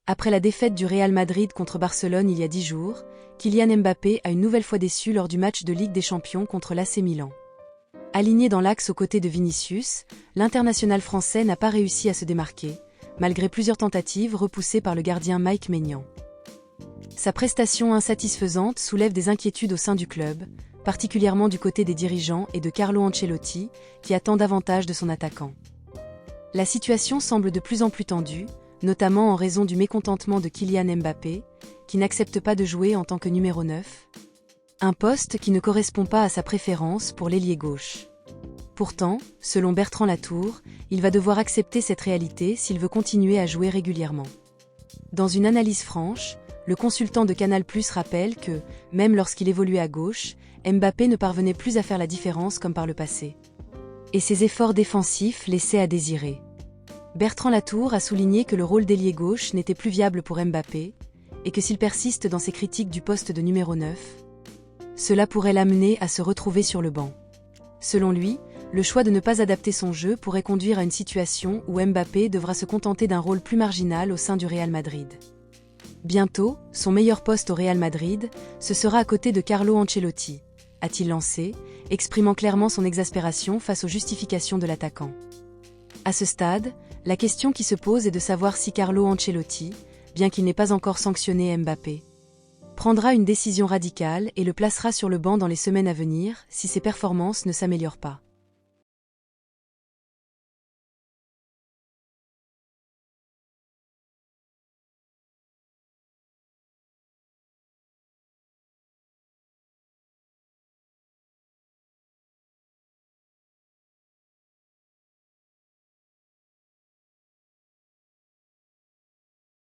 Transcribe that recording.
Après la défaite du Real Madrid contre Barcelone il y a 10 jours, Kylian Mbappé a une nouvelle fois déçu lors du match de Ligue des Champions contre l'AC Milan. Aligné dans l'axe aux côtés de Vinicius, l'international français n'a pas réussi à se démarquer, malgré plusieurs tentatives repoussées par le gardien Mike Maignan. Sa prestation insatisfaisante soulève des inquiétudes au sein du club, particulièrement du côté des dirigeants et de Carlo Ancelotti, qui attend davantage de son attaquant. La situation semble de plus en plus tendue, notamment en raison du mécontentement de Kylian Mbappé, qui n'accepte pas de jouer en tant que numéro 9. Un poste qui ne correspond pas à sa préférence pour l'ailier gauche. Pourtant, selon Bertrand Latour, il va devoir accepter cette réalité s'il veut continuer à jouer régulièrement. Dans une analyse franche, le consultant de Canal+ rappelle que, même lorsqu'il évoluait à gauche, Mbappé ne parvenait plus à faire la différence comme par le passé. Et ses efforts défensifs laissaient à désirer. Bertrand Latour a souligné que le rôle d'ailier gauche n'était plus viable pour Mbappé, et que s'il persiste dans ses critiques du poste de numéro 9, cela pourrait l'amener à se retrouver sur le banc. Selon lui, le choix de ne pas adapter son jeu pourrait conduire à une situation où Mbappé devra se contenter d'un rôle plus marginal au sein du Real Madrid. Bientôt, son meilleur poste au Real Madrid, ce sera à côté de Carlo Ancelotti, a-t-il lancé, exprimant clairement son exaspération face aux justifications de l'attaquant. À ce stade, la question qui se pose est de savoir si Carlo Ancelotti, bien qu'il n'ait pas encore sanctionné Mbappé, prendra une décision radicale et le placera sur le banc dans les semaines à venir si ses performances ne s'améliorent pas.